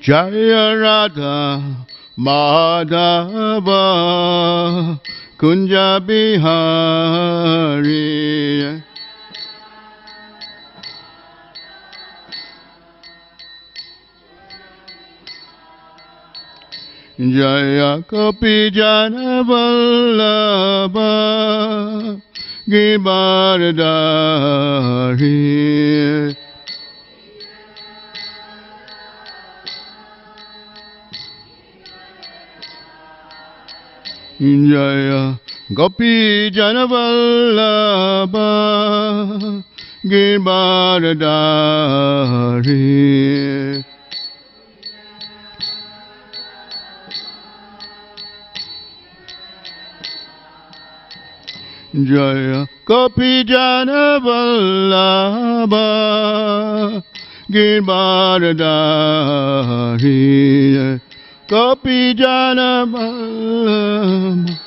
Jaya Radha Madhava Kunja Bihari Jaya Gopi Jana Vallabha Giridhari Jaya Gopi Jana Vallabha Giridhari Jaya Gopi Jana Vallabha Giridhari Gopi Jana Vallabha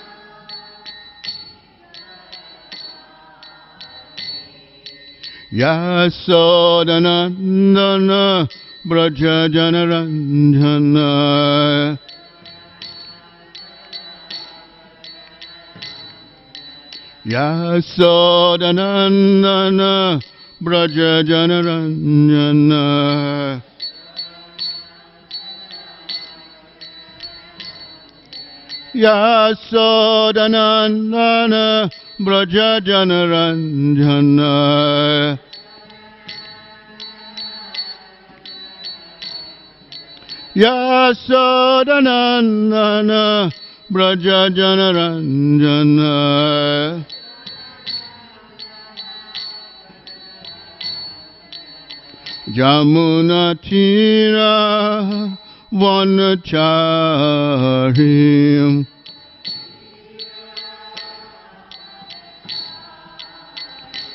Jaisacinandana Braja Janaranjana Jaisacinandana Braja Janaranjana Jaisacinandana Braja Janaranjana Jaisacinandana Braja Janaranjana Jamuna Tira Vanacharim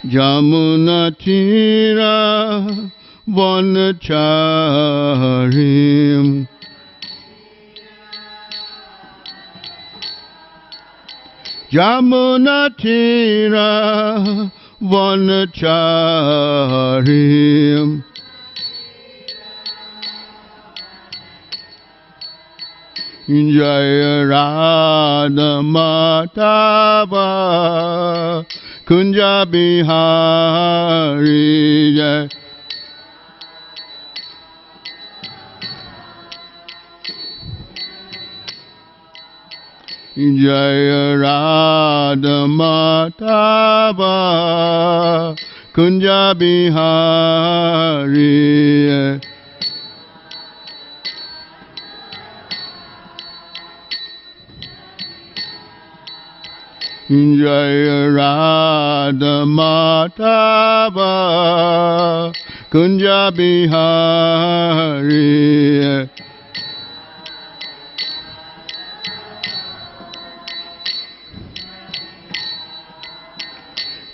Jamuna Tira Vanacharim Jamuna Tira Vanacharim Jaya Radha Madhava Kunja Bihari Jaya Radha Madhava Kunja Bihari Jaya Radha Madhava Kunja Bihari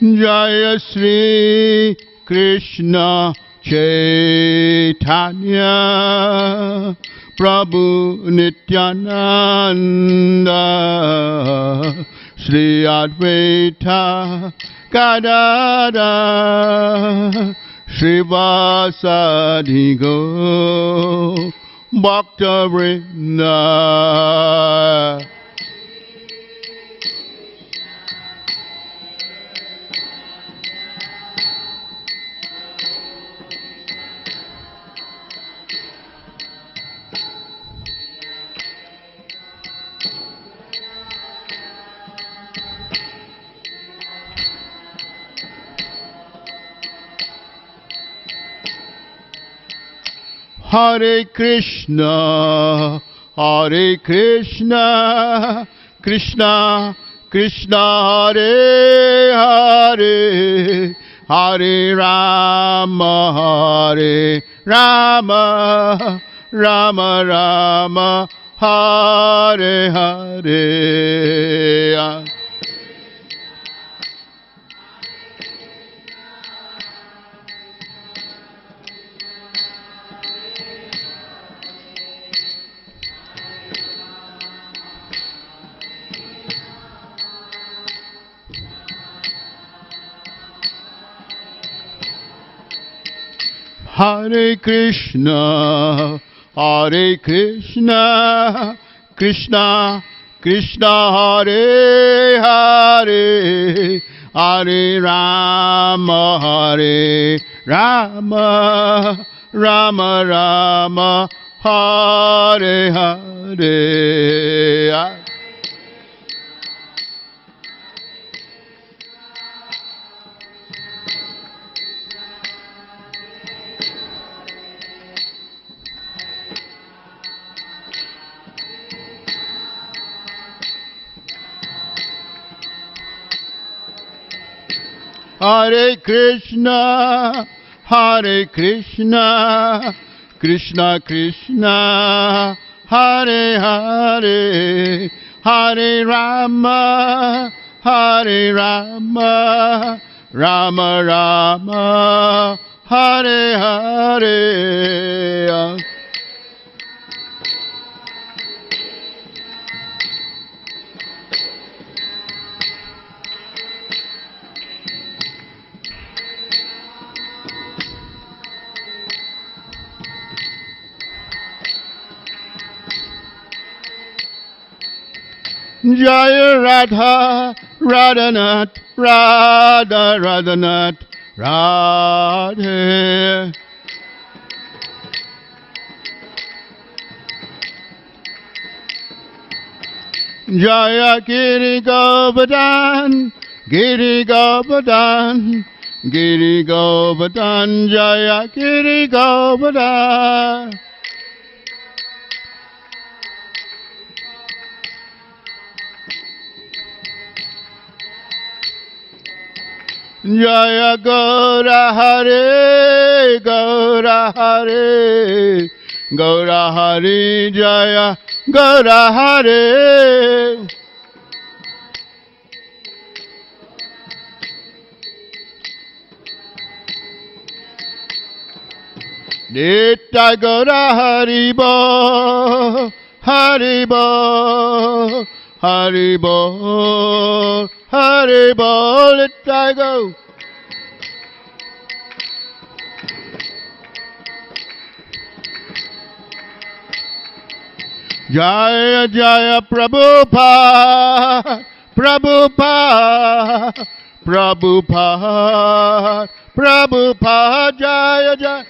Jaya Sri Krishna Chaitanya Prabhu Nityananda Shri Advaita Gadadhara Srivasadi Go Bhakta Vrinda Hare Krishna, Hare Krishna, Krishna, Krishna, Hare Hare, Hare Rama, Hare Rama, Rama Rama, Hare Hare. Hare Krishna, Hare Krishna, Krishna Krishna Hare Hare, Hare Rama, Hare Rama, Rama Rama, Hare Hare. Hare Krishna, Hare Krishna, Krishna Krishna, Hare Hare, Hare Rama, Hare Rama, Rama Rama, Hare Hare. Jaya Radha, Radhanath, Radha Radhanath, Radhe. Jaya Giri Govardhan, Giri Govardhan, Giri Govardhan, Jaya Giri Govardhan. Jaya Gaura Hare, Gaura Hare, Gaura Hare, Jaya Gaura Hare. Nitya Gaura Haribo, Haribo, Haribo, Haribo, let I go. Jaya Jaya Prabhupada, Prabhupada, Prabhupada, Prabhupada, Jaya Jaya.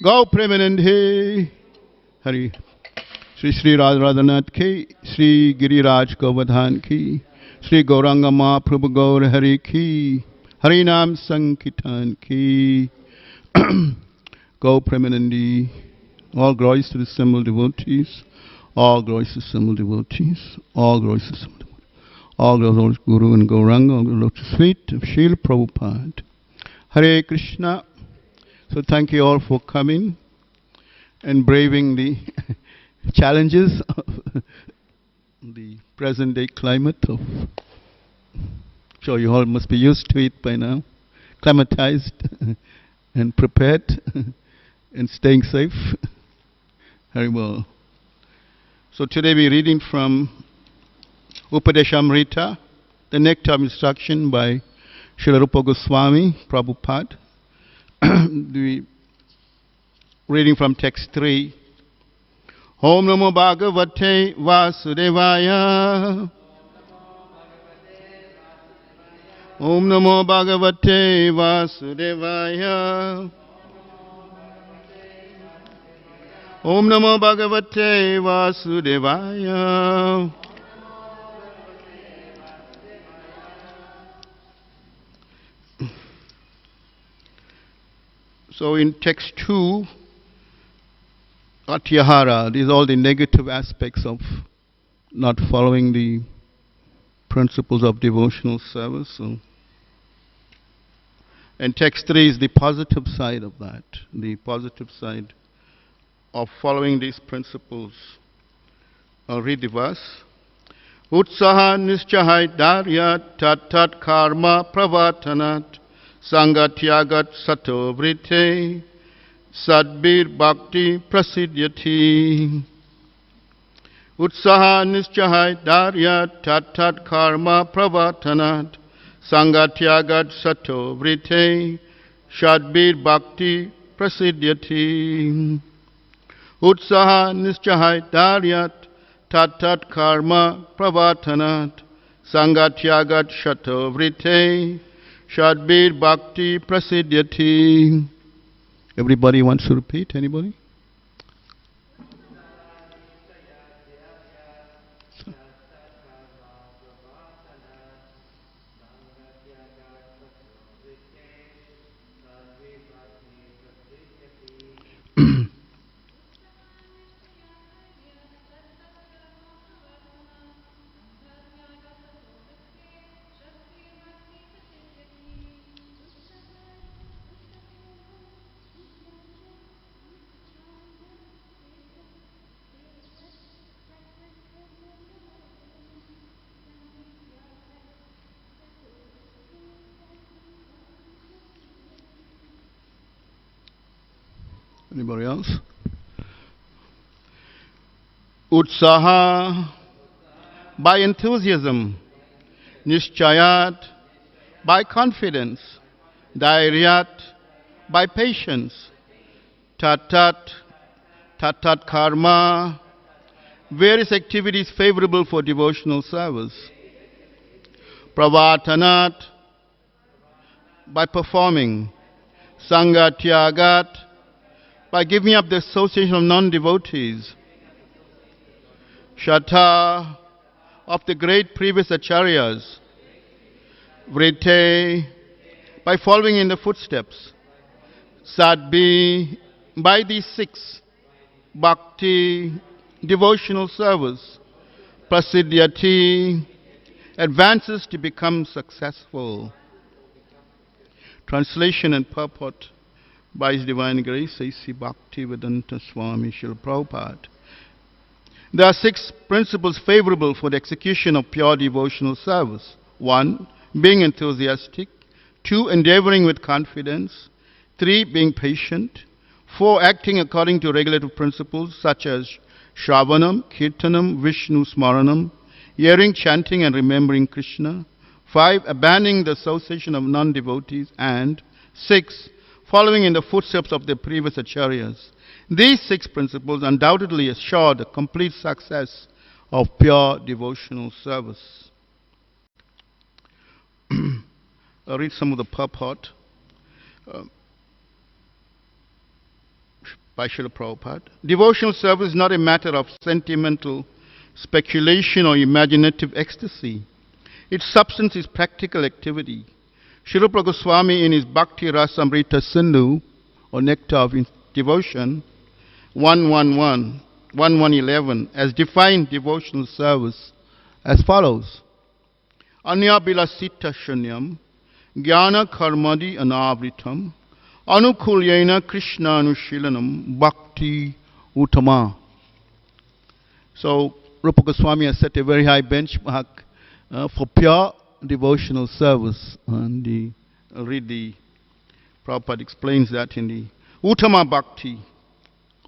Go Premanandi, Hari, Sri Sri Radhanath ki, Sri Giriraj Govardhan ki, Sri Gauranga Mahaprabhu Gaur Hari ki, Hari Nam Sankirtan ki. Go Premanandi, all glories to the assembled devotees, all glories to the assembled devotees, all glories to the assembled devotees, all glories to Guru and Gauranga, all glories to the feet of Srila Prabhupada. Hare Krishna. So thank you all for coming and braving the challenges of the present day climate of, sure you all must be used to it by now, climatized and prepared and staying safe. Very well. So today we're reading from Upadeshamrita, the Nectar instruction by Srila Rupa Goswami, Prabhupada. The reading from text 3. Om Namo Bhagavate Vasudevaya. Om Namo Bhagavate Vasudevaya. Om Namo Bhagavate Vasudevaya. So in text 2, Atyahara, these are all the negative aspects of not following the principles of devotional service. So, and text 3 is the positive side of that, the positive side of following these principles. I'll read the verse. Utsaha nischahai daryat tat tat karma pravatanat Sangatyagat sato vrite sadbir bhakti prasidyati. Utsaha nischahai daryat tat tat karma pravatanat sangatyagat sato vrite shadbir bhakti prasidyati. Utsaha nischahai daryat tat tat karma pravatanat sangatyagat sato vrite shadbir bhakti prasidyati. Everybody wants to repeat? Anybody? Anybody else? Utsaha, by enthusiasm. Nishchayat, by confidence. Dhairyat, by patience. Tatat, tatat karma, various activities favorable for devotional service. Pravatanat, by performing. Sangatyagat, by giving up the association of non-devotees. Shata, of the great previous acharyas. Vrite, by following in the footsteps. Sadbi, by these six. Bhakti, devotional service. Prasidyati, advances to become successful. Translation and purport by His Divine Grace, A.C. Bhaktivedanta Swami Srila Prabhupada. There are six principles favorable for the execution of pure devotional service. 1. Being enthusiastic. 2. Endeavoring with confidence. 3. Being patient. 4. Acting according to regulative principles such as Shravanam, Kirtanam, Vishnu Smaranam, hearing, chanting and remembering Krishna. 5. Abandoning the association of non-devotees. And 6. Following in the footsteps of the previous acharyas. These six principles undoubtedly assure the complete success of pure devotional service. I'll read some of the purport by Srila Prabhupada. Devotional service is not a matter of sentimental speculation or imaginative ecstasy. Its substance is practical activity. Srila Prabhupada Goswami in his Bhakti Rasamrita Sindhu, or Nectar of Devotion, 1.11, has defined devotional service as follows. Anya bilasita shunyam, jnana karmadi anavritam, anukulyena krishna anushilanam, bhakti uttama. So, Rupa Goswami has set a very high benchmark for pure devotional service. And I'll read the Prabhupada explains that in the Uttama Bhakti,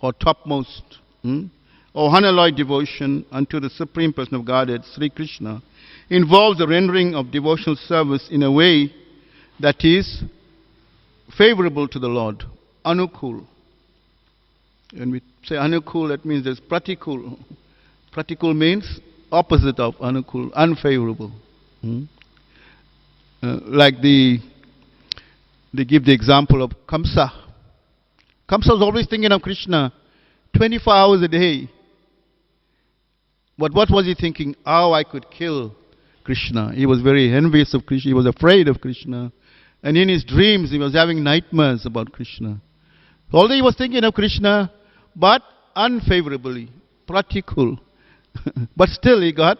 or topmost, or unalloyed devotion unto the Supreme Person of Godhead, Sri Krishna, involves the rendering of devotional service in a way that is favorable to the Lord. Anukul. When we say anukul, that means there's pratikul. Pratikul means opposite of anukul, unfavorable. Like they give the example of Kamsa. Kamsa was always thinking of Krishna 24 hours a day. But what was he thinking? How I could kill Krishna. He was very envious of Krishna. He was afraid of Krishna. And in his dreams, he was having nightmares about Krishna. Although he was thinking of Krishna, but unfavorably, pratikul. But still he got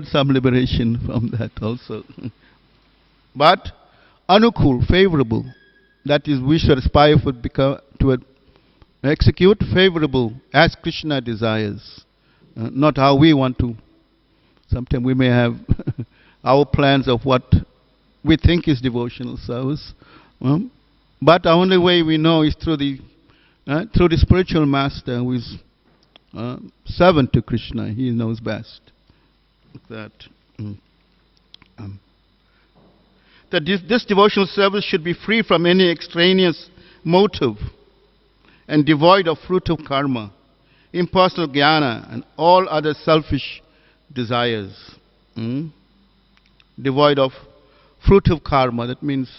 some liberation from that also. But anukul, favorable. That is, we should aspire to execute favorable as Krishna desires. Not how we want to. Sometimes we may have our plans of what we think is devotional service. But the only way we know is through the spiritual master who is servant to Krishna. He knows best. That um, that this devotional service should be free from any extraneous motive and devoid of fruit of karma, impersonal jnana, and all other selfish desires. Devoid of fruit of karma. That means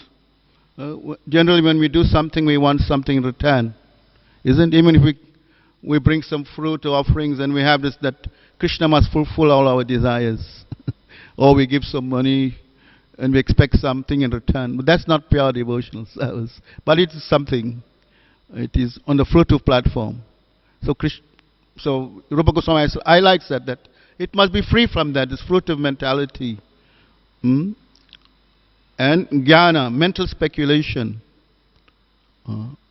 generally when we do something, we want something in return. Isn't even if we bring some fruit offerings and we have this, that Krishna must fulfill all our desires. Or we give some money and we expect something in return. But that's not pure devotional service. But it is something. It is on the fruitive platform. So Rupa Goswami highlights that it must be free from that, this fruitive mentality. And jnana, mental speculation.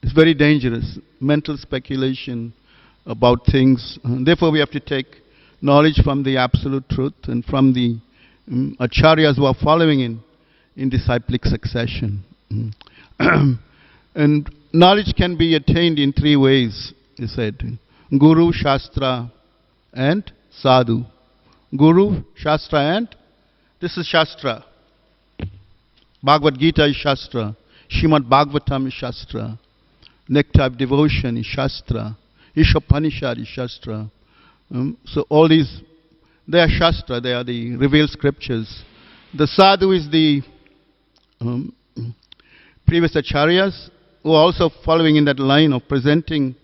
It's very dangerous. Mental speculation about things. Therefore we have to take knowledge from the absolute truth and from the acharyas who are following in disciplic succession. And knowledge can be attained in three ways, he said. Guru, Shastra, and Sadhu. Guru, Shastra, and this is Shastra. Bhagavad Gita is Shastra. Srimad Bhagavatam is Shastra. Nectar of Devotion is Shastra. Ishopanishad is Shastra. So all these, they are Shastra, they are the revealed scriptures. The Sadhu is the previous acharyas who are also following in that line of presenting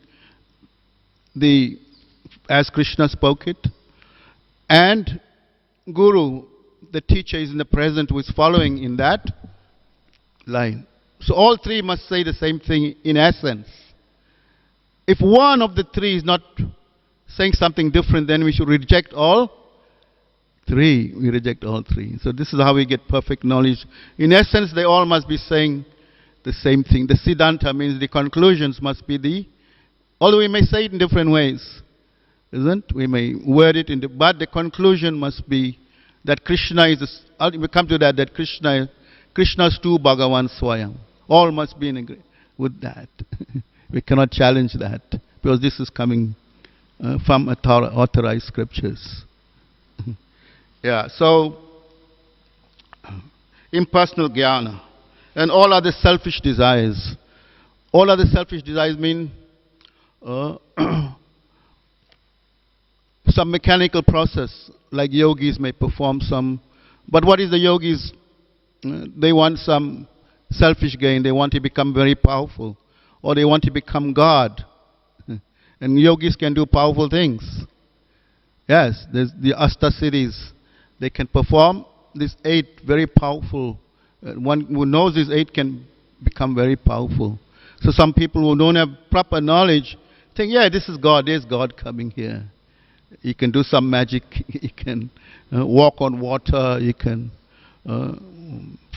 as Krishna spoke it. And Guru, the teacher, is in the present who is following in that line. So all three must say the same thing in essence. If one of the three is not saying something different, then we should reject all three. We reject all three. So this is how we get perfect knowledge. In essence, they all must be saying the same thing. The Siddhanta means the conclusions must be although we may say it in different ways, isn't? We may word it but the conclusion must be that Krishna is, we come to that Krishna's tu Bhagavan Swayam. All must be in agreement with that. We cannot challenge that because this is coming from authorized scriptures. Yeah, so impersonal jnana and all other selfish desires. All other selfish desires mean some mechanical process, like yogis may perform some. But what is the yogis? They want some selfish gain. They want to become very powerful. Or they want to become God. And yogis can do powerful things. Yes, there's the Astasiddhis. They can perform these 8 very powerful. One who knows these 8 can become very powerful. So some people who don't have proper knowledge think, yeah, this is God. There's God coming here. You can do some magic. You can walk on water. You can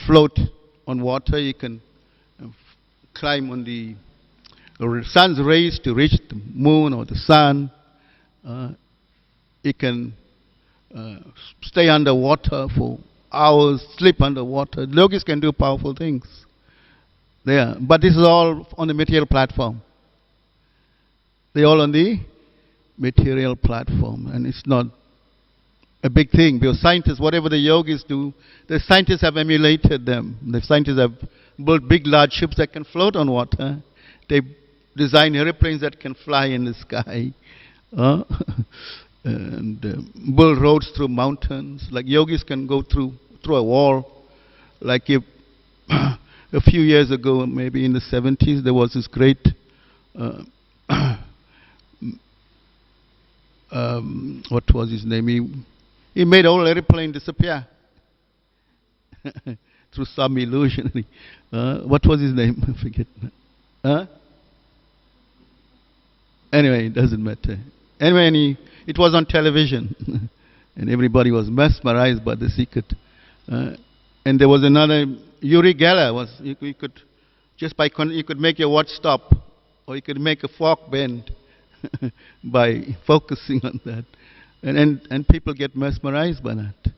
float on water. You can climb on the sun's rays to reach the moon or the sun. You can stay underwater for hours, sleep underwater. Yogis can do powerful things. There. But this is all on the material platform. They're all on the material platform. And it's not a big thing. Because scientists, whatever the yogis do, the scientists have emulated them. The scientists have built big, large ships that can float on water. They design airplanes that can fly in the sky. And build roads through mountains. Like yogis can go through a wall. Like if a few years ago, maybe in the 70s, there was this great what was his name? He made all airplane disappear through some illusion. What was his name? I forget. Anyway, it doesn't matter. Anyway, it was on television, and everybody was mesmerized by the secret. And there was another, Uri Geller you could make your watch stop, or you could make a fork bend by focusing on that, and people get mesmerized by that.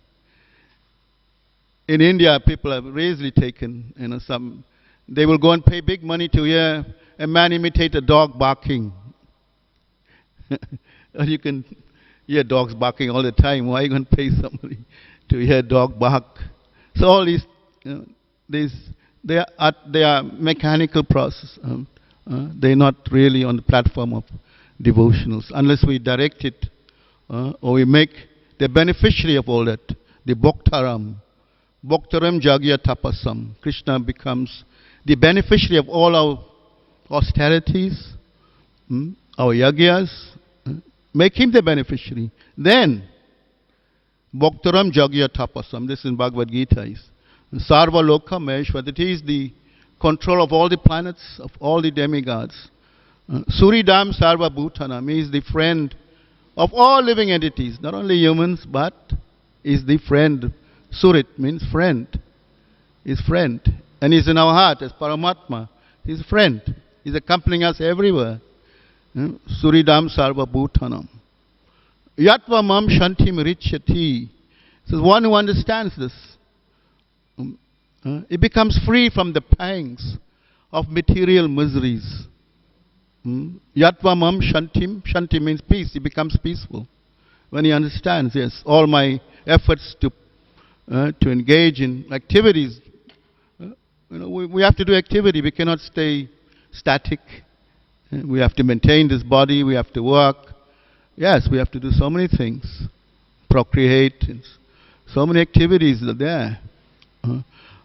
In India, people have really taken, they will go and pay big money to hear a man imitate a dog barking. Or you can hear dogs barking all the time. Why are you going to pay somebody to hear a dog bark? So all these, they are mechanical process. They're not really on the platform of devotionals unless we direct it or we make the beneficiary of all that. The Bhoktaram Jagya Tapasam. Krishna becomes the beneficiary of all our austerities, our yagyas. Make him the beneficiary. Then, Bhoktaram Jagya Tapasam. This in Bhagavad Gita is Sarva Loka Maheshwar. That is the control of all the planets, of all the demigods. Suridam Sarva Bhutanam. He is the friend of all living entities, not only humans, but is the friend. Surit means friend. Is friend. And he's in our heart as Paramatma. He's a friend. He's accompanying us everywhere. Suridam Sarva Bhutanam. Yatva Mam Shantim Richati. Says one who understands this, it becomes free from the pangs of material miseries. Yatva Mam Shantim. Shanti means peace. He becomes peaceful when he understands. Yes, all my efforts to engage in activities. We have to do activity. We cannot stay static. We have to maintain this body. We have to work. Yes, we have to do so many things. Procreate. So many activities are there.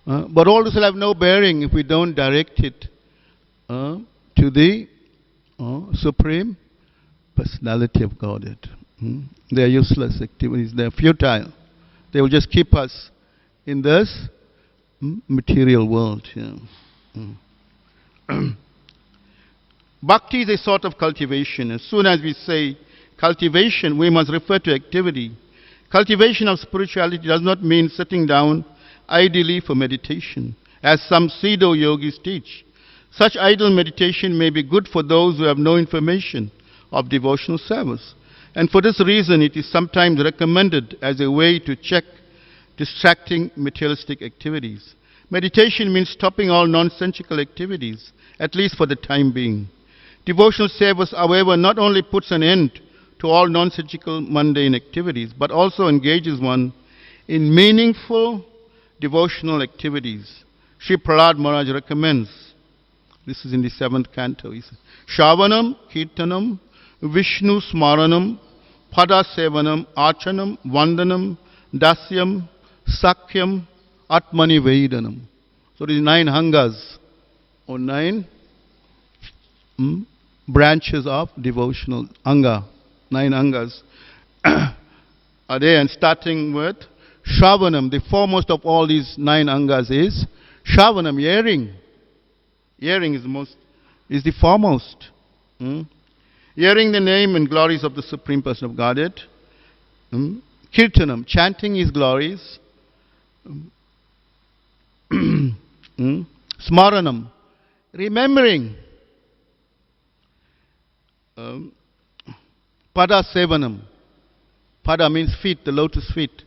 But all this will have no bearing if we don't direct it to the Supreme Personality of Godhead. They are useless activities. They are futile. They will just keep us in this material world. Bhakti is a sort of cultivation. As soon as we say cultivation, we must refer to activity. Cultivation of spirituality does not mean sitting down idly for meditation, as some pseudo-yogis teach. Such idle meditation may be good for those who have no information of devotional service. And for this reason, it is sometimes recommended as a way to check distracting materialistic activities. Meditation means stopping all nonsensical activities, at least for the time being. Devotional service, however, not only puts an end to all nonsensical mundane activities, but also engages one in meaningful devotional activities. Sri Prahlad Maharaj recommends, this is in the 7th canto, he says, Shravanam, Kirtanam, Vishnu Smaranam, Pada Sevanam, Archanam, Vandanam, Dasyam, Sakyam, Atmani Vedanam. So these 9 hangas, or 9 branches of devotional anga. 9 angas are there, and starting with Shravanam. The foremost of all these 9 angas is Shravanam, hearing. Hearing is the foremost. Hearing the name and glories of the Supreme Person of Godhead. Kirtanam, chanting His glories. Smaranam, remembering. Pada Sevanam. Pada means feet, the lotus feet.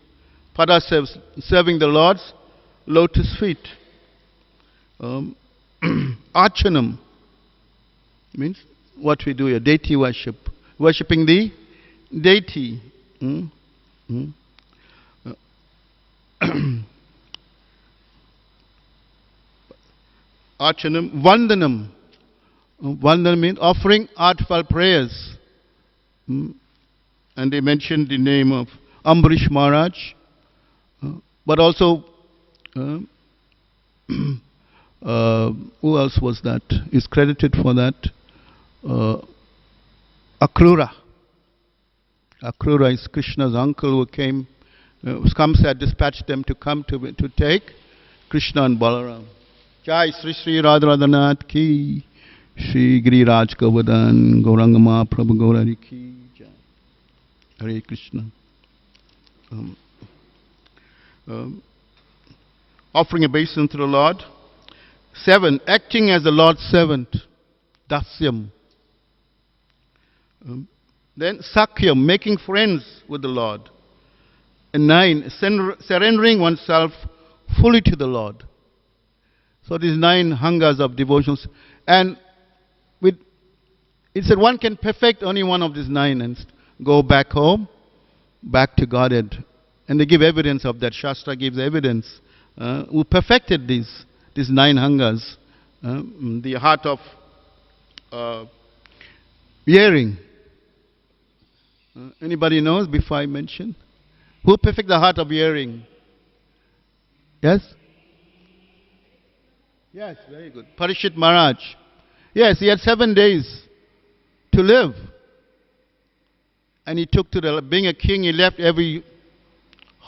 Pada serving the Lord's lotus feet. Archanam means what we do here, deity worship. Worshipping the deity. Archanam. Vandanam. Vandanam means offering heartfelt prayers. And they mentioned the name of Ambarish Maharaj, but also who else was that? Is credited for that? Akrura. Akrura is Krishna's uncle who came. Kamsa had dispatched them to come to take Krishna and Balaram. Jai Sri Sri Radharanath ki, Sri Giriraj Govardhan, Gauranga Prabhu Gaurari ki. Hare Krishna. Offering obeisance to the Lord. 7. Acting as the Lord's servant. Dasyam. Then Sakyam, making friends with the Lord. And 9. Surrendering oneself fully to the Lord. So these 9 hangas of devotions. And it said one can perfect only one of these 9. And go back home, back to Godhead. And they give evidence of that. Shastra gives evidence. Who perfected these 9 hangas. The heart of hearing. Anybody knows before I mention? Who perfected the heart of hearing? Yes? Yes, very good. Parishit Maharaj. Yes, he had 7 days to live. And he took to being a king, he left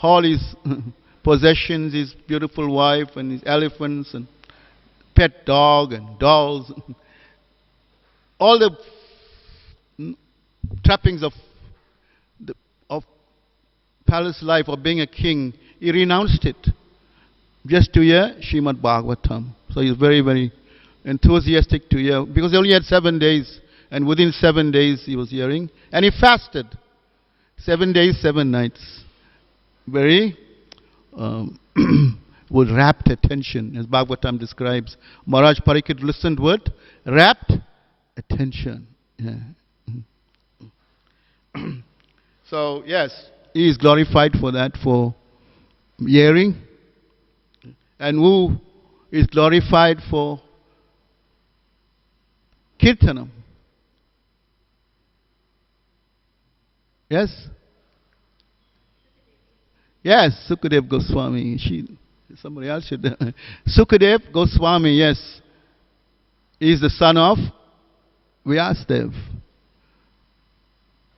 all his possessions, his beautiful wife and his elephants and pet dog and dolls. All the trappings of palace life of being a king, he renounced it just to hear Srimad Bhagavatam. So he's very, very enthusiastic to hear, because he only had 7 days, and within 7 days he was hearing, and he fasted 7 days, 7 nights. Very with rapt attention, as Bhagavatam describes. Maharaj Parikshit listened with rapt attention. Yeah. So yes, he is glorified for that, for hearing. And who is glorified for Kirtanam? Yes? Yes, Sukadev Goswami. Somebody else should. Sukadev Goswami, yes. He is the son of Vyasdev.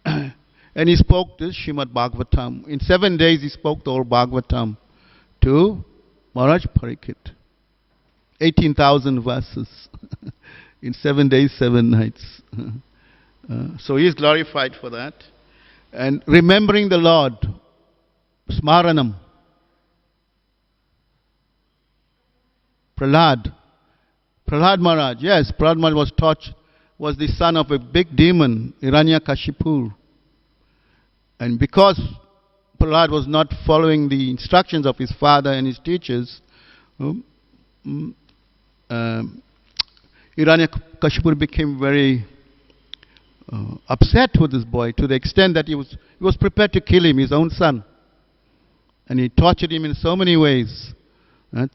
And he spoke this Srimad Bhagavatam. In 7 days he spoke the whole Bhagavatam to Maharaj Parikshit. 18,000 verses. In 7 days, 7 nights. So he is glorified for that. And remembering the Lord. Smaranam. Prahlad Maharaj. Yes, Prahlad Maharaj was the son of a big demon, Hiranyakashipu. And because Prahlad was not following the instructions of his father and his teachers, Hiranyakashipu became very upset with this boy, to the extent that he was prepared to kill him, his own son. And he tortured him in so many ways.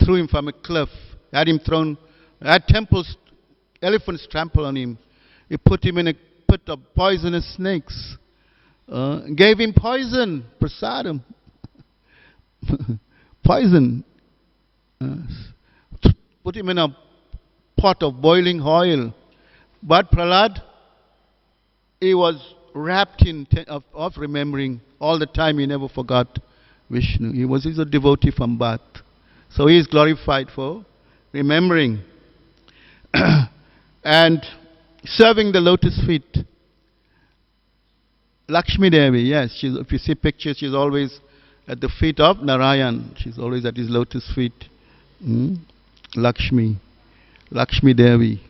Threw him from a cliff, had temples, elephants trample on him. He put him in a pit of poisonous snakes. Gave him poison, prasadam. Poison. Put him in a pot of boiling oil. But Prahlad, he was wrapped in of remembering all the time. He never forgot Vishnu. He's a devotee from birth. So he is glorified for remembering and serving the lotus feet. Lakshmi Devi, yes, if you see pictures, she's always at the feet of Narayan. She's always at his lotus feet. Lakshmi Devi.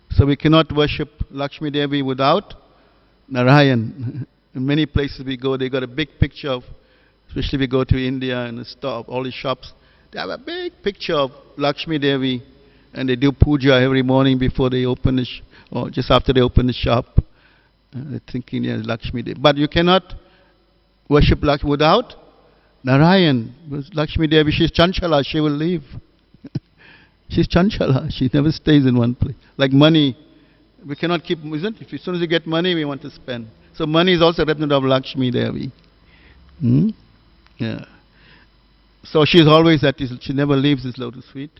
So we cannot worship Lakshmi Devi without Narayan. In many places we go, they got a big picture of, especially we go to India and stop all the shops, they have a big picture of Lakshmi Devi, and they do puja every morning before they open or just after they open the shop. They're thinking, yes, Lakshmi Devi. But you cannot worship Lakshmi without Narayan. Lakshmi Devi, she's chanchala, she will leave. She's chanchala, she never stays in one place. Like money, we cannot keep, isn't it? As soon as you get money, we want to spend. So money is also a representative of Lakshmi Devi. Yeah. So she's always at this, she never leaves this lotus feet.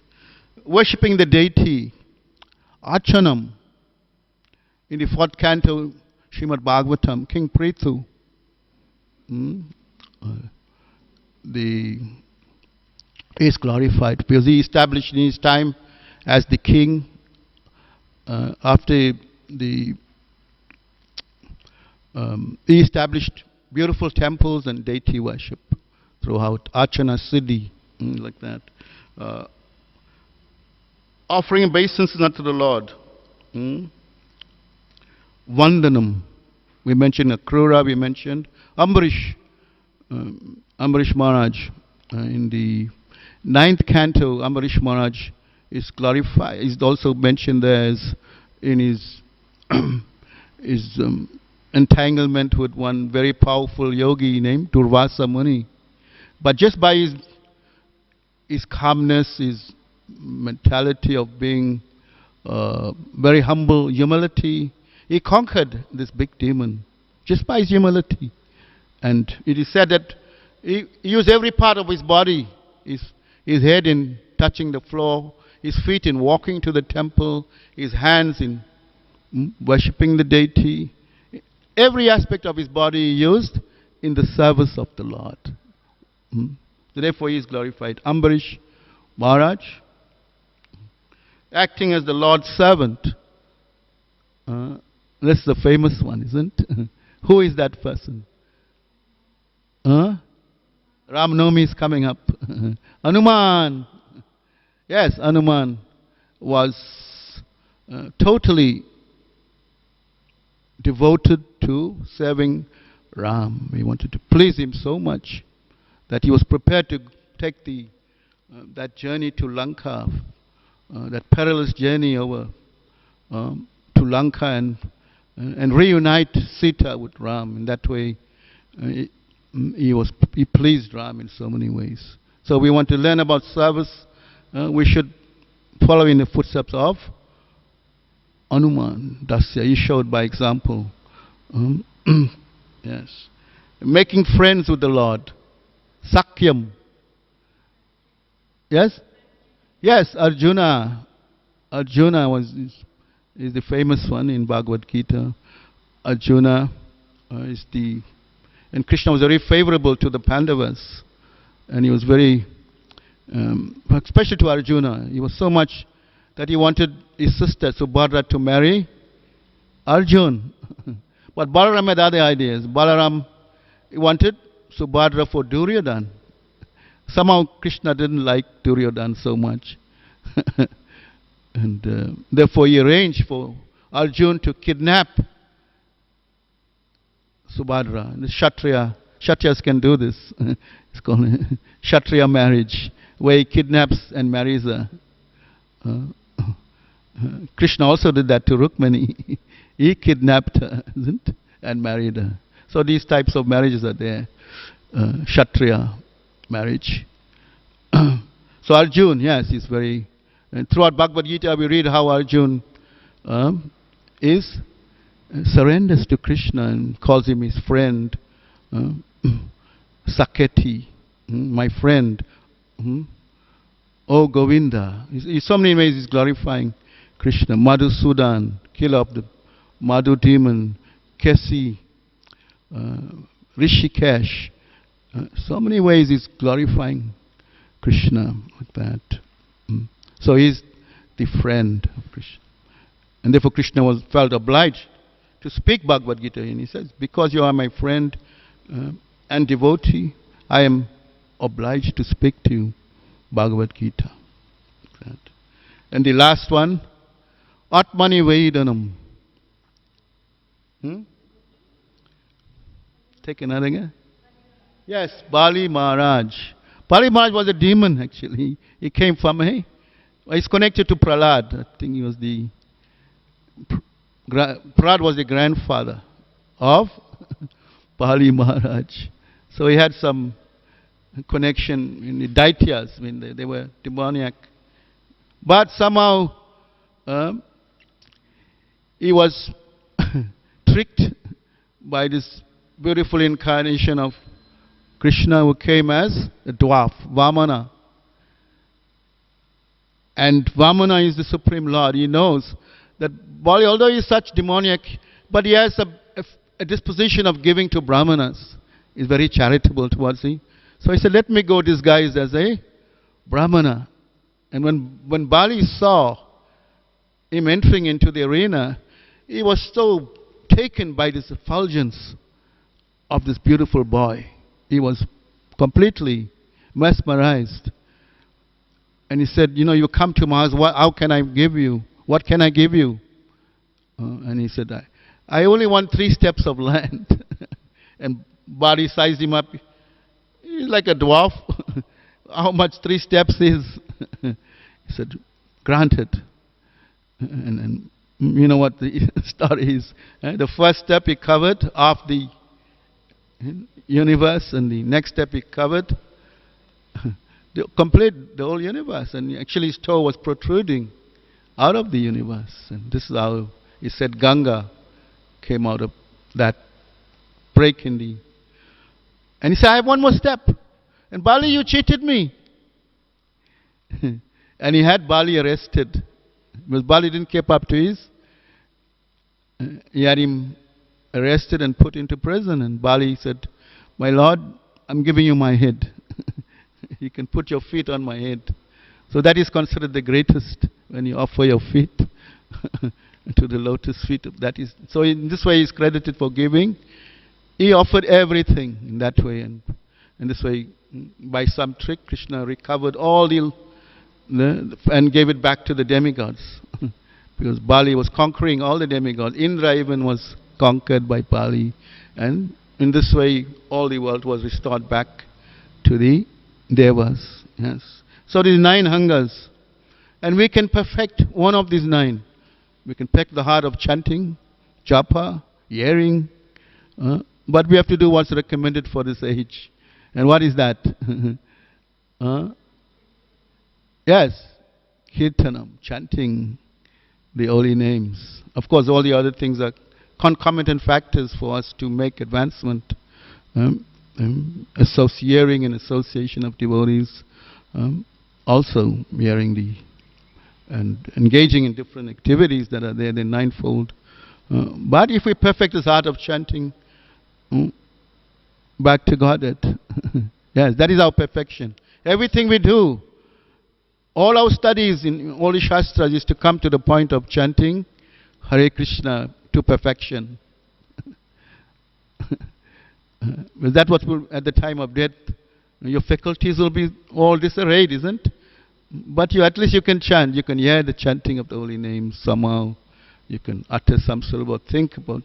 Worshipping the deity, Archanam. In the 4th canto, Srimad Bhagavatam, King Prithu, is glorified because he established in his time as the king. After he established beautiful temples and deity worship throughout Archana Siddhi, like that. Offering obeisances unto the Lord. Vandanam. We mentioned Akrura, we mentioned Ambarish Maharaj. In the 9th canto, Ambarish Maharaj is glorified, is also mentioned there as in his entanglement with one very powerful yogi named Durvasa Muni. But just by his calmness, his mentality of being very humble, humility, he conquered this big demon just by his humility. And it is said that he used every part of his body, his head in touching the floor, his feet in walking to the temple, his hands in worshipping the deity. Every aspect of his body he used in the service of the Lord. Therefore he is glorified. Ambarish Maharaj, acting as the Lord's servant. That's the famous one, isn't it? Who is that person? Ramnavami is coming up. Hanuman. Yes, Hanuman was totally devoted to serving Ram. He wanted to please him so much that he was prepared to take that journey to Lanka, that perilous journey over to Lanka and reunite Sita with Ram. In that way, he pleased Ram in so many ways. So we want to learn about service. We should follow in the footsteps of Hanuman Dasya. He showed by example. Yes. Making friends with the Lord. Sakyam. Yes? Yes, Arjuna. Arjuna is the famous one in Bhagavad Gita. Arjuna and Krishna was very favorable to the Pandavas. And he was very, especially to Arjuna, he was so much that he wanted his sister Subhadra to marry Arjun. But Balaram had other ideas. Balaram wanted Subhadra for Duryodhana. Somehow Krishna didn't like Duryodhana so much. And therefore he arranged for Arjun to kidnap Subhadra. And the Kshatriyas can do this. It's called Kshatriya marriage, where he kidnaps and marries her. Krishna also did that to Rukmini. He kidnapped her, isn't it? And married her. So these types of marriages are there. Kshatriya marriage. So Arjun, yes, is very... And throughout Bhagavad Gita we read how Arjun surrenders to Krishna and calls him his friend. Saketi, my friend. Oh Govinda. In so many ways he's glorifying Krishna. Madhusudan, killer of the Madhu demon. Kesi, Rishikesh. So many ways he's glorifying Krishna like that. So he's the friend of Krishna. And therefore Krishna felt obliged to speak Bhagavad Gita. And he says, because you are my friend and devotee, I am obliged to speak to you Bhagavad Gita. Like that. And the last one, Atmani Vedanam. Take another again. Yes, Bali Maharaj. Bali Maharaj was a demon actually. He came from he's connected to Prahlad. I think he was Prahlad was the grandfather of Bali Maharaj. So he had some connection in the Daityas. I mean, they were demoniac. But somehow he was tricked by this beautiful incarnation of Krishna who came as a dwarf, Vamana. And Vamana is the Supreme Lord. He knows that Bali, although he is such demoniac, but he has a disposition of giving to Brahmanas. He's very charitable towards him. So he said, let me go disguised as a Brahmana. And when Bali saw him entering into the arena, he was so taken by this effulgence of this beautiful boy. He was completely mesmerized. And he said, you come to my house, how can I give you? What can I give you? And he said, I only want 3 steps of land. And Bali sized him up. He's like a dwarf. How much 3 steps is? He said, granted. And You know what the story is. The first step he covered of the universe, and the next step he covered the whole universe. And actually his toe was protruding out of the universe. And this is how he said Ganga came out of that break in the... And he said, I have one more step. And Bali, you cheated me. And he had Bali arrested. Because Bali didn't keep up to his. He had him arrested and put into prison. And Bali said, my lord, I'm giving you my head. You can put your feet on my head. So that is considered the greatest, when you offer your feet to the lotus feet. That is, so in this way he is credited for giving. He offered everything in that way, and in this way, by some trick, Krishna recovered all and gave it back to the demigods. Because Bali was conquering all the demigods. Indra even was conquered by Bali. And in this way, all the world was restored back to the devas. Yes. So these 9 hungers. And we can perfect one of these 9. We can perfect the heart of chanting, japa, hearing. But we have to do what's recommended for this age. And what is that? Yes, kirtanam, chanting the holy names. Of course, all the other things are concomitant factors for us to make advancement. Hearing and association of devotees. Also hearing and engaging in different activities that are there, the 9-fold. But if we perfect this art of chanting, back to Godhead. Yes, that is our perfection. Everything we do, all our studies in all the Shastras is to come to the point of chanting Hare Krishna to perfection. That's what will, at the time of death, your faculties will be all disarrayed, isn't? But at least you can chant. You can hear the chanting of the holy names somehow. You can utter some syllable, think about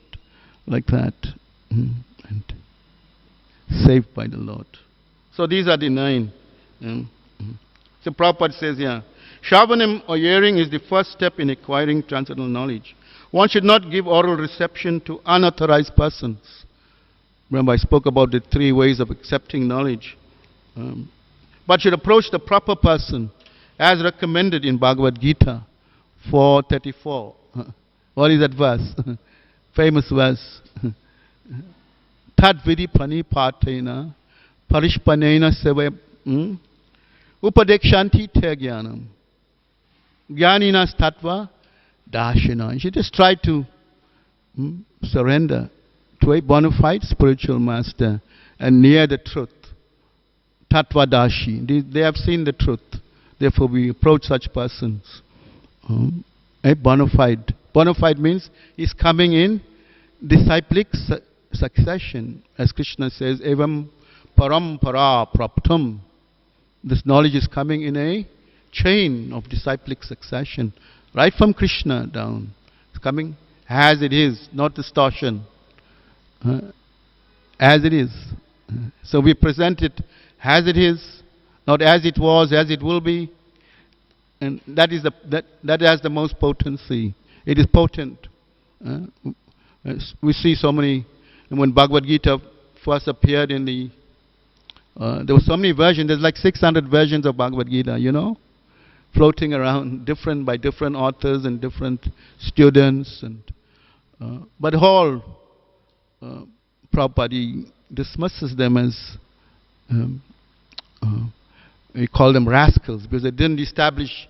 like that. And saved by the Lord. So these are the 9. So Prabhupada says here, Shravanam or hearing is the first step in acquiring transcendental knowledge. One should not give oral reception to unauthorized persons. Remember I spoke about the 3 ways of accepting knowledge. But should approach the proper person as recommended in Bhagavad Gita 4:34. What is that verse? Famous verse. Tad vidi pranipatena parishpanena seva upadekshanti te jnanam jnaninas tattva darshana. You should just try to surrender to a bona fide spiritual master and near the truth. Tattva dashi. They have seen the truth. Therefore we approach such persons. A bona fide. Bona fide means he's coming in disciplic succession. As Krishna says, evam parampara praptam. This knowledge is coming in a chain of disciplic succession. Right from Krishna down. It's coming as it is, not distortion. As it is. So we present it as it is, not as it was, as it will be. And that has the most potency. It is potent. We see so many, when Bhagavad Gita first appeared in the, there were so many versions, there's like 600 versions of Bhagavad Gita, you know, floating around by different authors and different students. But all, Prabhupada dismisses them as, we call them rascals, because they didn't establish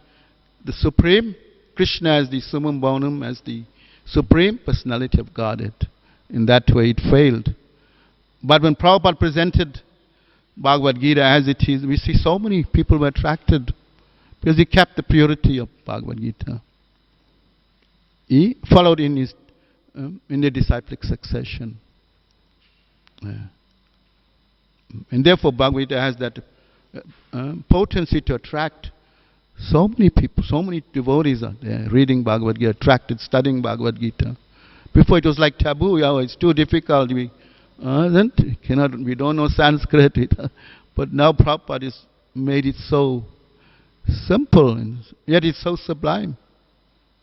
the Supreme, Krishna as the summum bonum, as the Supreme Personality of Godhead. In that way it failed. But when Prabhupada presented Bhagavad Gita as it is, we see so many people were attracted because he kept the purity of Bhagavad Gita. He followed in the disciplic succession. And therefore Bhagavad Gita has that potency to attract so many people, so many devotees are there reading Bhagavad Gita, attracted, studying Bhagavad Gita. Before it was like taboo, it's too difficult. We don't know Sanskrit. But now Prabhupada has made it so simple, and yet it's so sublime.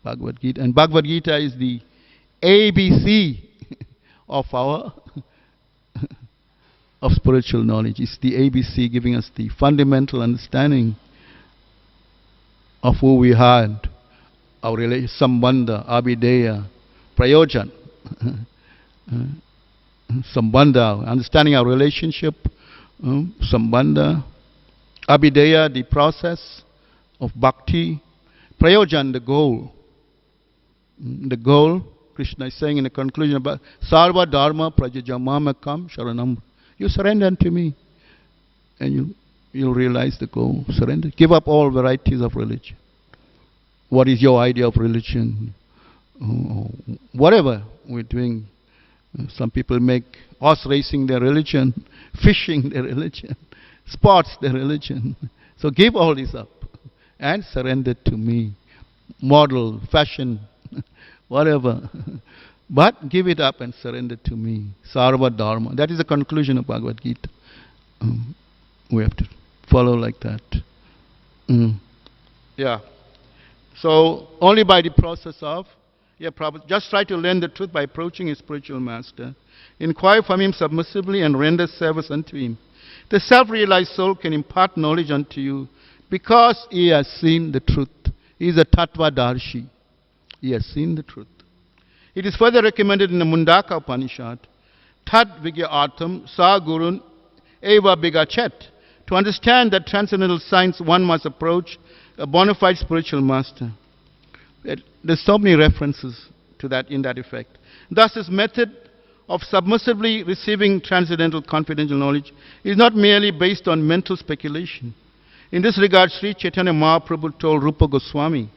Bhagavad Gita. And Bhagavad Gita is the ABC of our of spiritual knowledge. It's the ABC giving us the fundamental understanding of who we are, our relation, sambandha, abhideya, prayojan. Sambandha, understanding our relationship, sambandha, abhideya, the process of bhakti, prayojan, the goal. The goal, Krishna is saying in the conclusion about sarva dharma prajajamamakam sharanam. You surrender unto me and you'll realize the goal. Surrender. Give up all varieties of religion. What is your idea of religion? Whatever we're doing. Some people make horse racing their religion, fishing their religion, sports their religion. So give all this up and surrender to me. Model, fashion, whatever. But give it up and surrender to me. Sarva Dharma. That is the conclusion of Bhagavad Gita. We have to follow like that. Yeah. So only by the process of just try to learn the truth by approaching his spiritual master. Inquire from him submissively and render service unto him. The self-realized soul can impart knowledge unto you because he has seen the truth. He is a Tattvadarshi. He has seen the truth. It is further recommended in the Mundaka Upanishad, Tad Vigya Artham Sa Gurun Eva Bigachet. To understand that transcendental science, one must approach a bona fide spiritual master. There's so many references to that in that effect. Thus, this method of submissively receiving transcendental confidential knowledge is not merely based on mental speculation. In this regard, Sri Chaitanya Mahaprabhu told Rupa Goswami,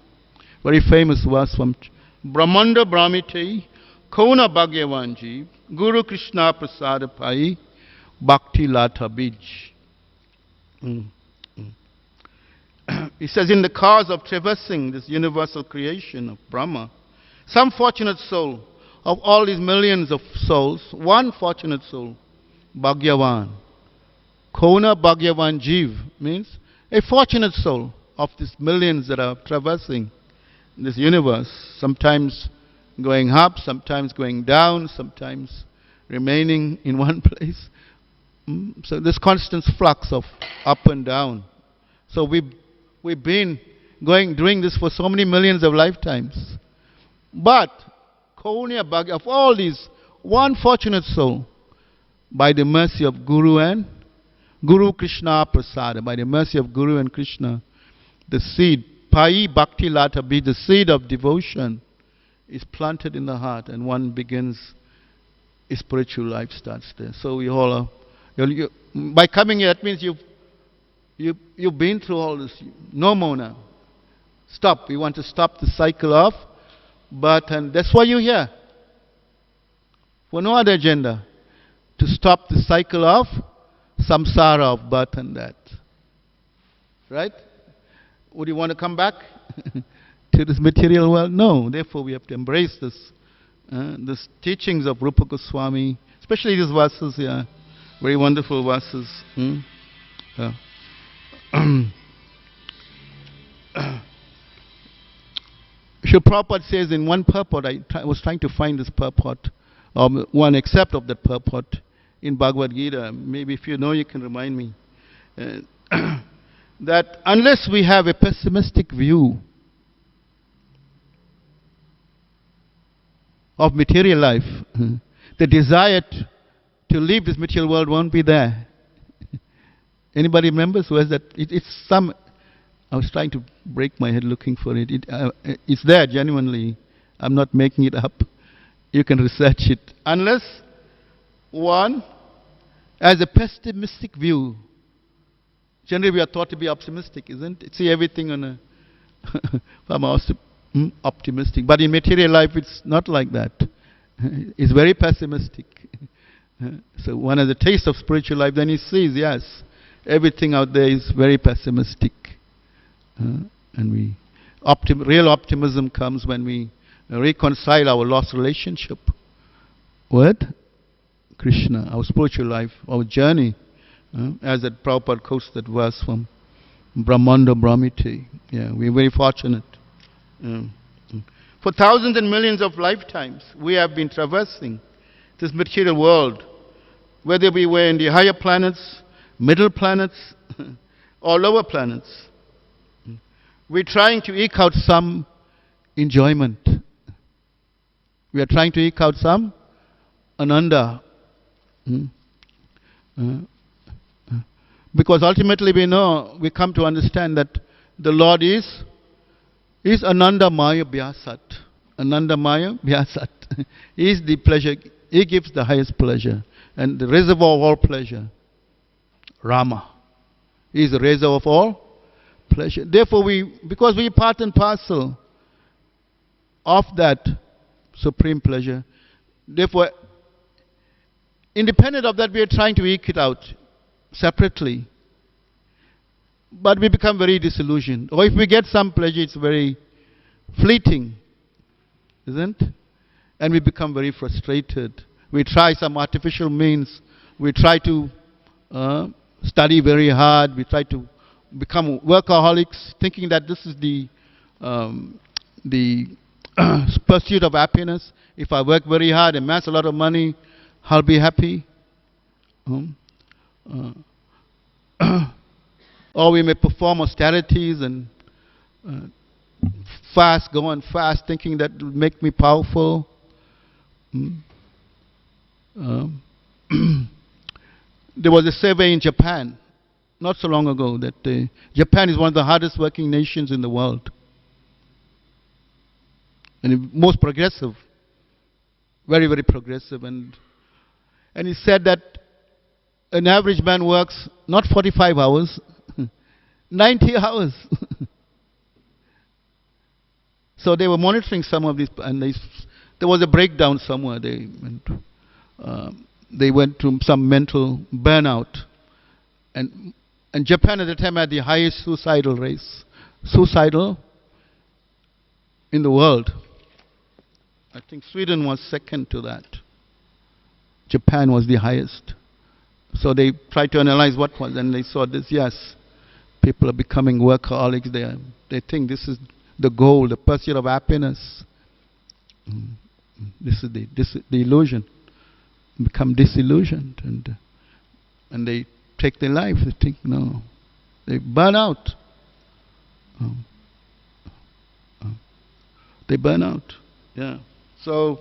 very famous verse from Brahmanda Brahmite Kona Bhagyavanji Guru Krishna Prasada Pai Bhakti Lata Bij. He says, in the cause of traversing this universal creation of Brahma, some fortunate soul of all these millions of souls, one fortunate soul, Bhagyavan, Kona Bhagyavan Jeev, means a fortunate soul of these millions that are traversing this universe, sometimes going up, sometimes going down, sometimes remaining in one place. So this constant flux of up and down. So we've been doing this for so many millions of lifetimes. But Kaunya Bhagya, of all these, one fortunate soul, by the mercy of Guru and Guru Krishna Prasada, by the mercy of Guru and Krishna, the seed, Pai Bhakti Lata Bij, the seed of devotion, is planted in the heart, and one begins, his spiritual life starts there. So we all are, by coming here, that means you've been through all this. No more now. Stop. We want to stop the cycle of birth, and that's why you're here. For no other agenda. To stop the cycle of samsara, of birth and death. Right? Would you want to come back to this material world? No. Therefore, we have to embrace this teachings of Rupa Goswami, especially these verses here. Very wonderful verses. Srila Prabhupada says in one purport, I was trying to find this purport, one except of that purport in Bhagavad Gita. Maybe if you know, you can remind me. That unless we have a pessimistic view of material life, the desire to leave this material world won't be there. Anybody remembers who has that? I was trying to break my head looking for it. It's there genuinely. I'm not making it up. You can research it. Unless one has a pessimistic view. Generally we are taught to be optimistic, isn't it? See everything on a from optimistic. But in material life it's not like that. It's very pessimistic. So one has a taste of spiritual life, then he sees, yes, everything out there is very pessimistic. And real optimism comes when we reconcile our lost relationship with Krishna, our spiritual life, our journey. As that Prabhupada quotes that verse from Brahmanda Brahmite. Yeah, we're very fortunate. For thousands and millions of lifetimes, we have been traversing this material world, whether we were in the higher planets, middle planets, or lower planets. We're trying to eke out some enjoyment. We are trying to eke out some ananda. Because ultimately we come to understand that the Lord is Ananda Maya Vyasat. Ananda Maya Vyasat. He is the pleasure. He gives the highest pleasure. And the reservoir of all pleasure, Rama. He is the reservoir of all pleasure. Therefore, because we are part and parcel of that supreme pleasure, therefore, independent of that, we are trying to eke it out separately. But we become very disillusioned. Or if we get some pleasure, it's very fleeting, isn't it? And we become very frustrated. We try some artificial means. We try to study very hard. We try to become workaholics, thinking that this is the pursuit of happiness. If I work very hard, amass a lot of money, I'll be happy. Or we may perform austerities and go on fast, thinking that will make me powerful. There was a survey in Japan not so long ago that Japan is one of the hardest working nations in the world. And most progressive. Very, very progressive. And he said that an average man works not 45 hours, 90 hours. So they were monitoring some of these, and there was a breakdown somewhere. They went to some mental burnout. And Japan at the time had the highest suicidal in the world. I think Sweden was second to that. Japan was the highest. So they tried to analyze what was, and they saw this, yes, people are becoming workaholics. They think this is the goal, the pursuit of happiness. This is the illusion. Become disillusioned, and they take their life. They think, no. They burn out. They burn out. Yeah. So,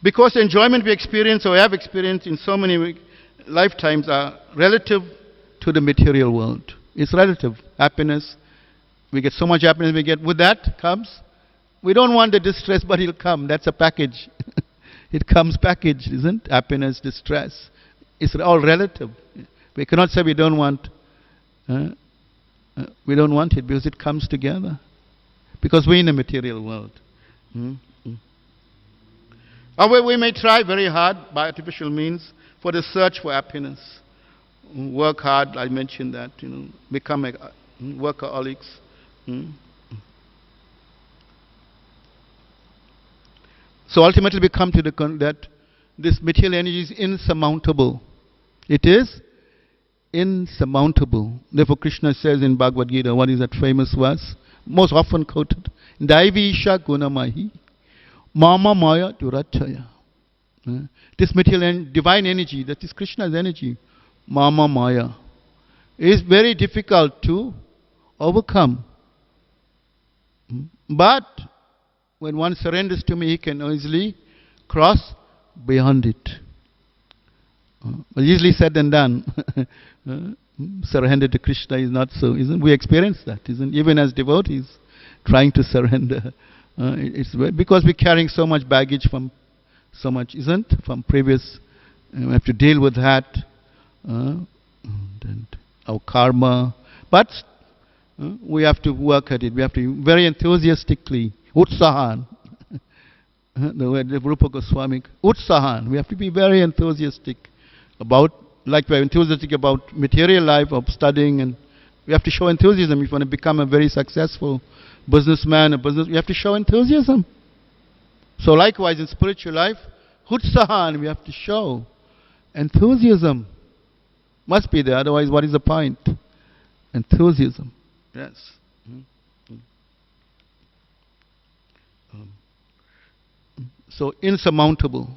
because the enjoyment we experience or have experienced in so many lifetimes are relative to the material world. It's relative. Happiness. We get so much happiness we get. With that comes, we don't want the distress, but it'll come. That's a package. It comes packaged, isn't it? Happiness, distress. It's all relative. We cannot say we don't want it because it comes together. Because we're in the material world. However, we may try very hard by artificial means for the search for happiness. Work hard, I mentioned that, become workaholics. So ultimately we come to that this material energy is insurmountable. It is insurmountable. Therefore Krishna says in Bhagavad Gita, what is that famous verse? Most often quoted. Daivisha gunamahi mama maya durachaya. This material divine energy, that is Krishna's energy, mama maya, is very difficult to overcome. But when one surrenders to me, he can easily cross beyond it. Easily said and done. Surrender to Krishna is not so, isn't? We experience that, isn't? Even as devotees, trying to surrender. It's because we're carrying so much baggage from previous. We have to deal with that, and our karma. But we have to work at it. We have to very enthusiastically, utsahan. The word of Rupa Goswami, utsahan. We have to be very enthusiastic about, like we're enthusiastic about material life, of studying, and we have to show enthusiasm. If you want to become a very successful businessman, you have to show enthusiasm. So likewise in spiritual life, utsahan, we have to show enthusiasm. Must be there, otherwise what is the point? Enthusiasm. Yes. so insurmountable.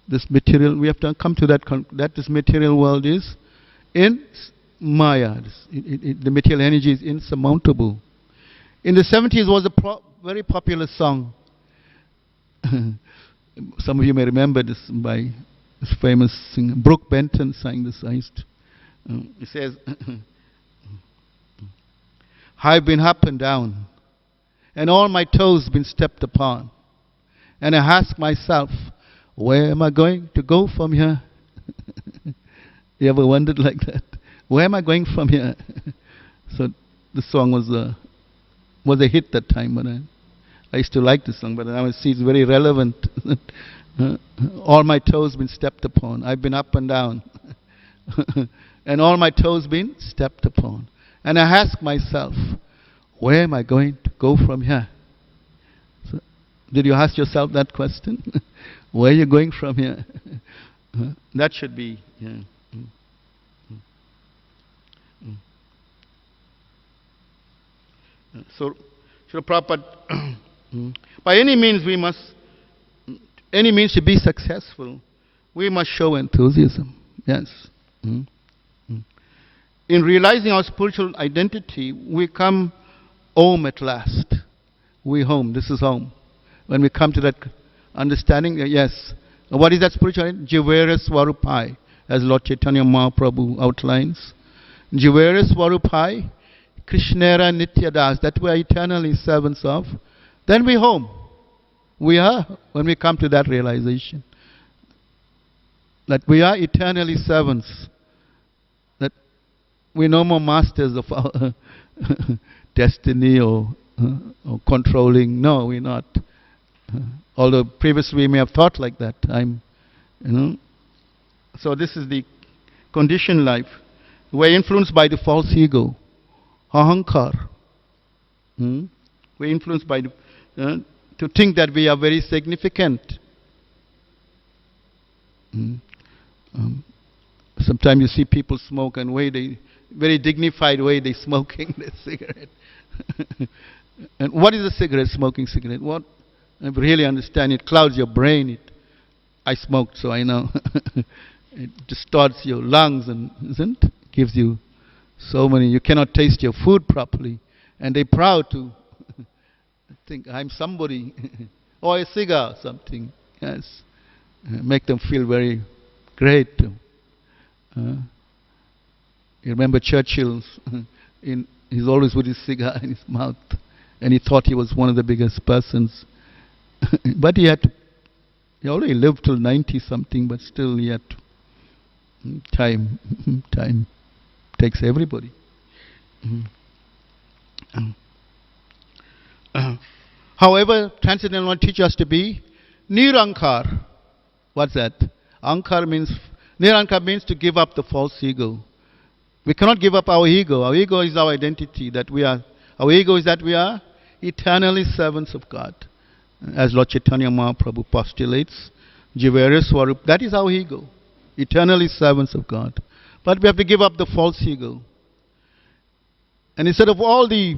This material, we have to come to that this material world is in Maya. The material energy is insurmountable. In the 70s was a very popular song. Some of you may remember this by this famous singer. Brooke Benton sang this. It says, I've been up and down, and all my toes been stepped upon. And I ask myself, where am I going to go from here? You ever wondered like that? Where am I going from here? So the song was a hit that time, but I used to like the song, but now I see it's very relevant. All my toes been stepped upon. I've been up and down. And all my toes been stepped upon. And I ask myself, where am I going to go from here? So, did you ask yourself that question? Where are you going from here? That should be... Yeah. So, Srila Prabhupada, by any means to be successful, we must show enthusiasm. Yes. In realizing our spiritual identity, we come home at last. We home. This is home. When we come to that understanding, yes. What is that spiritual identity? Jivera Swarupai, as Lord Chaitanya Mahaprabhu outlines. Jivera Swarupai, Krishnera Nityadas, that we are eternally servants of. Then we home. We are, when we come to that realization, that we are eternally servants, that we're no more masters of our destiny or controlling. No, we're not. Although previously we may have thought like that. So this is the conditioned life. We're influenced by the false ego, ahankar. We're influenced by to think that we are very significant. Sometimes you see people smoke and very dignified way they smoking the cigarette. And what is a cigarette? Smoking cigarette. What? I really understand. It clouds your brain. I smoked, so I know. It distorts your lungs and gives you so many. You cannot taste your food properly, and they're proud to think I'm somebody, or a cigar, something. Yes, make them feel very great. You remember Churchill? He's always with his cigar in his mouth, and he thought he was one of the biggest persons. But he already lived till 90 something, but still he had time takes everybody. However, Transcendental Lord teaches us to be Nirankar. What's that? Nirankar means to give up the false ego. We cannot give up our ego. Our ego is our identity. Our ego is that we are eternally servants of God. As Lord Chaitanya Mahaprabhu postulates, Jivera Swarup, that is our ego. Eternally servants of God. But we have to give up the false ego. And instead of all the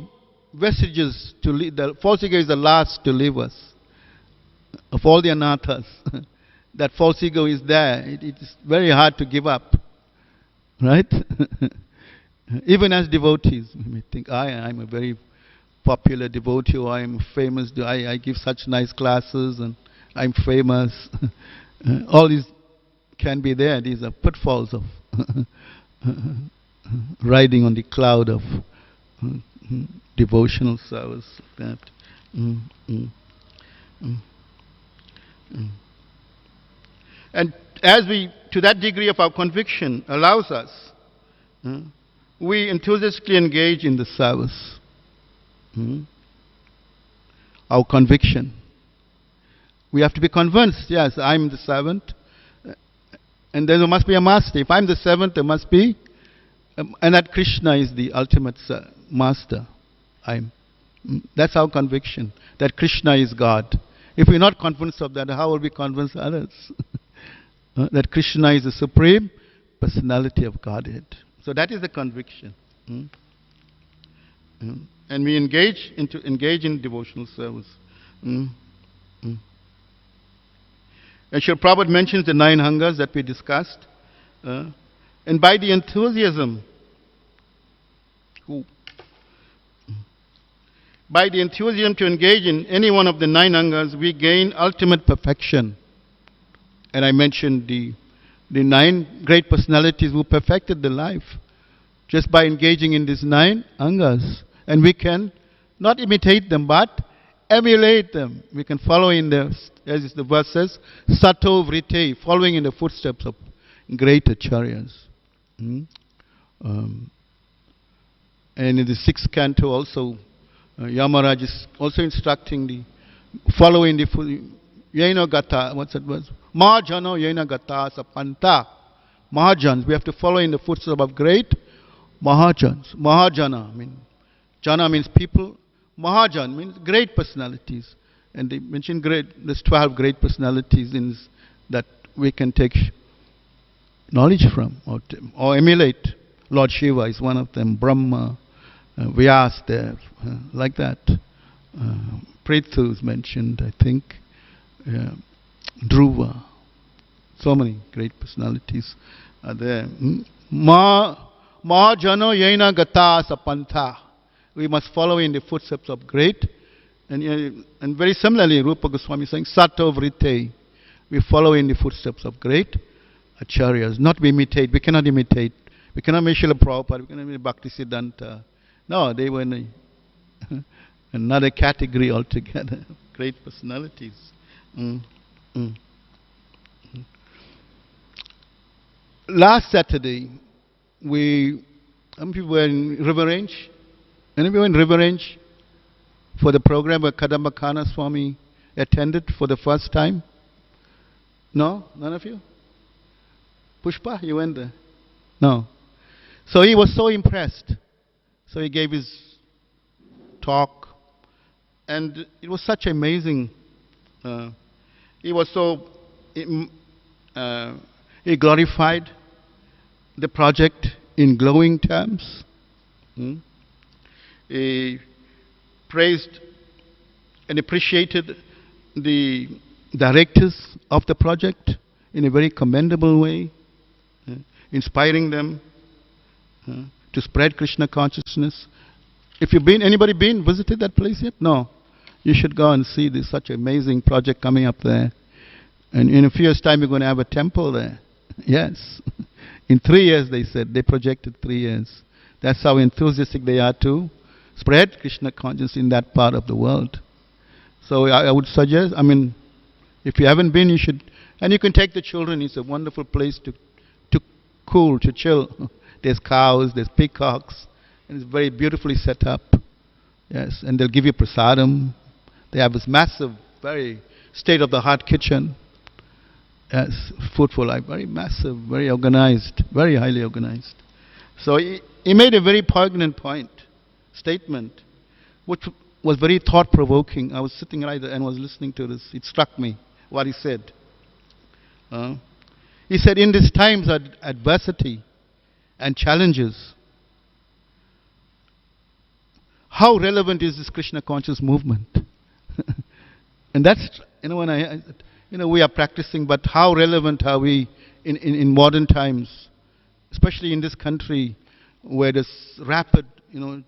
vestiges to leave, the false ego is the last to leave us. Of all the anathas, that false ego is there. It is very hard to give up. Right? Even as devotees, we may think, I'm a very popular devotee, or I'm famous, I give such nice classes and I'm famous. All these can be there. These are pitfalls of riding on the cloud of devotional service. And as we, to that degree of our conviction allows us, we enthusiastically engage in the service. Our conviction. We have to be convinced, yes, I'm the servant, and then there must be a master. If I'm the servant, there must be, and that Krishna is the ultimate master. That's our conviction, that Krishna is God. If we're not convinced of that, how will we convince others? That Krishna is the supreme personality of Godhead. So that is the conviction. And we engage in devotional service. And Srila Prabhupada mentions the 9 hungers that we discussed. And by the enthusiasm, to engage in any one of the 9 hungers, we gain ultimate perfection. And I mentioned the 9 great personalities who perfected the life just by engaging in these 9 hungers. And we can not imitate them, but emulate them. We can follow in the, as the verse says, sato vrite, following in the footsteps of great acharyas. And in the 6th canto also, Yamaraj is also instructing the following the Yena Gata, what's that verse? Mahajano Yena Gata Sapanta. Mahajans, we have to follow in the footsteps of great Mahajans. Mahajana, Jana means people. Mahajan means great personalities. And they mention there's 12 great personalities that we can take knowledge from or emulate. Lord Shiva is one of them. Brahma, Vyasdev, like that. Prithu is mentioned, I think. Dhruva. So many great personalities are there. Mahajano Yena Gata Sapantha. We must follow in the footsteps of great. And very similarly, Rupa Goswami is saying, Sato Vrite. We follow in the footsteps of great acharyas. Not we imitate. We cannot imitate. We cannot imitate Srila Prabhupada. We cannot imitate Bhaktisiddhanta. No, they were in another category altogether. Great personalities. Last Saturday, some people were in River Range. Anybody in River Range for the program where Kadambakana Swami attended for the first time? No? None of you? Pushpa, you went there? No. So he was so impressed. So he gave his talk. And it was such amazing. He was so... he glorified the project in glowing terms. He praised and appreciated the directors of the project in a very commendable way, inspiring them to spread Krishna consciousness. If you've been, anybody visited that place yet? No. You should go and see this such amazing project coming up there. And in a few years' time, we're going to have a temple there. Yes. In 3 years, they said. They projected 3 years. That's how enthusiastic they are to spread Krishna consciousness in that part of the world. So I would suggest, if you haven't been, you should. And you can take the children. It's a wonderful place to cool, to chill. There's cows, there's peacocks. And it's very beautifully set up. Yes, and they'll give you prasadam. They have this massive, very state-of-the-art kitchen. Yes, food for life, very massive, very organized, very highly organized. So he made a very poignant statement, which was very thought-provoking. I was sitting right there and was listening to this. It struck me, what he said. He said, in these times of adversity and challenges, how relevant is this Krishna conscious movement? And that's, when we are practicing, but how relevant are we in modern times, especially in this country where this rapid,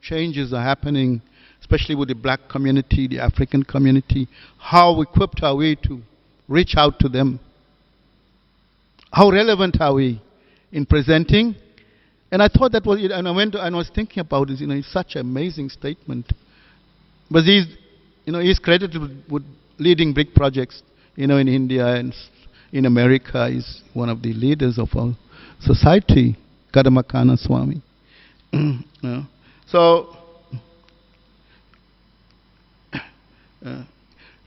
changes are happening, especially with the black community, the African community. How equipped are we to reach out to them? How relevant are we in presenting? And I thought that was it, and I was thinking about this. It's such an amazing statement. But he's credited with leading big projects, in India and in America. He's one of the leaders of our society, Kadambakana Swami. So,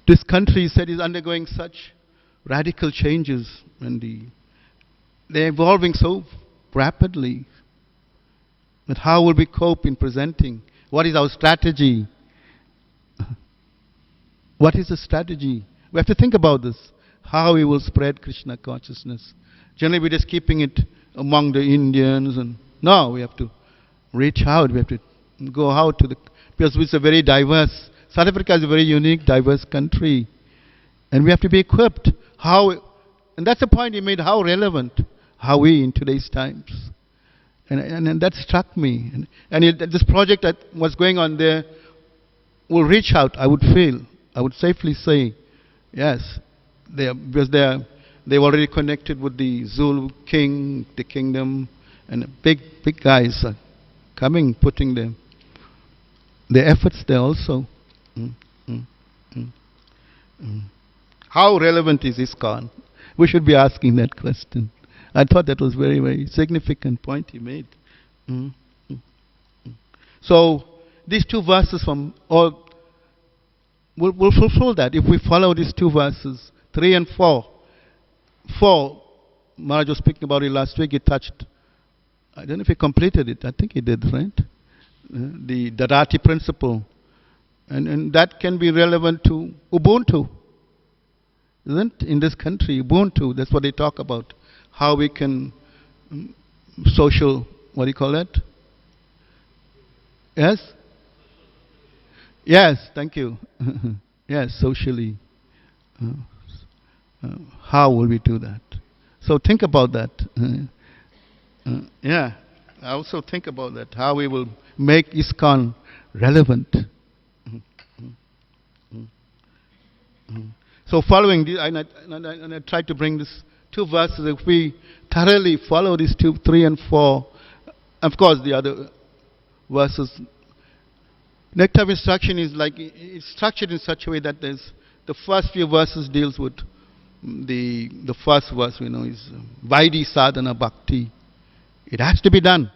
this country, he said, is undergoing such radical changes, and they're evolving so rapidly. But how will we cope in presenting? What is our strategy? What is the strategy? We have to think about this. How we will spread Krishna consciousness. Generally, we're just keeping it among the Indians. No, we have to reach out. We have to go out because it's a very diverse. South Africa is a very unique, diverse country. And we have to be equipped. How and that's the point he made, how relevant are we in today's times? And that struck me. This project that was going on there will reach out, I would feel. I would safely say, yes, because they've already connected with the Zulu king, the kingdom, and big guys are coming, putting their efforts there also. Mm, mm, mm, mm. How relevant is ISKCON? We should be asking that question. I thought that was very, very significant point he made. Mm, mm, mm. So these two verses from all will fulfill that if we follow these two verses, 3 and 4. 4, Maharaj was speaking about it last week. He touched. I don't know if he completed it. I think he did, right? The Darati principle, and that can be relevant to Ubuntu, isn't in this country? Ubuntu. That's what they talk about. How we can social. What do you call that? Yes. Yes. Thank you. Yes, socially. How will we do that? So think about that. Yeah, I also think about that. How we will make ISKCON relevant. So following this, and I try to bring these two verses. If we thoroughly follow these 2, 3, and 4, of course the other verses. Nectar of instruction is like it's structured in such a way that there's the first few verses deals with the first verse, is Vaidhi Sadhana Bhakti. It has to be done.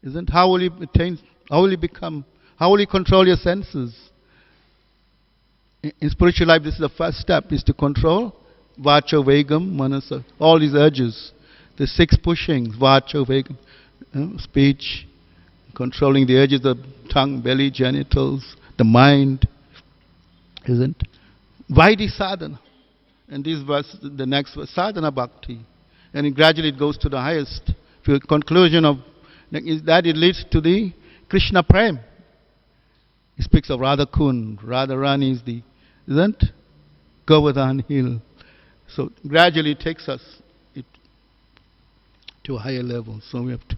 Isn't how will you attain? How will you become? How will you control your senses? In spiritual life, this is the first step: is to control Vacha, Vegam, Manasa, all these urges, the 6 pushings: Vacha, Vegam, speech, controlling the urges of tongue, belly, genitals, the mind. Isn't Vaidhi Sadhana? And this verse, the next verse, Sadhana Bhakti. And gradually it goes to the highest. The conclusion of is that it leads to the Krishna Prem. He speaks of Radha Kund. Radharani is isn't Govardhan Hill. So gradually it takes us to a higher level. So we have to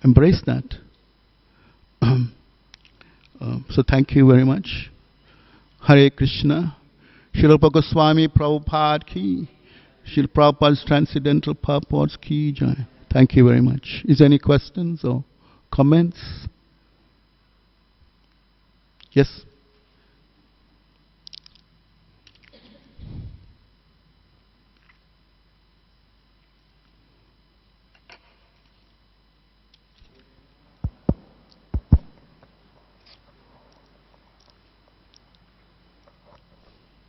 embrace that. So thank you very much. Hare Krishna. Srila Goswami Prabhupada ki, Srila Prabhupada's Transcendental Purports ki jai. Thank you very much. Is there any questions or comments? Yes?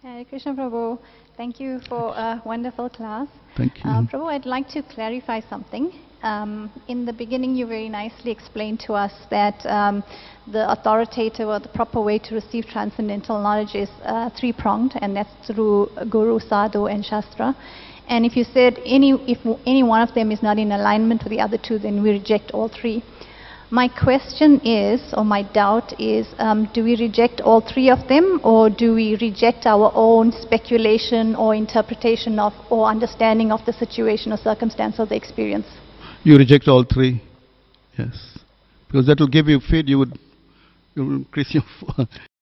Hare Krishna Prabhu, thank you for a wonderful class. Thank you. Prabhu, I'd like to clarify something. In the beginning, you very nicely explained to us that the authoritative or the proper way to receive transcendental knowledge is 3-pronged, and that's through Guru, Sadhu, and Shastra. And if you said if any one of them is not in alignment with the other 2, then we reject all 3. My question is, or my doubt is, do we reject all 3 of them, or do we reject our own speculation or interpretation of or understanding of the situation or circumstance of the experience? You reject all 3, yes, because that will give you feed. You will increase your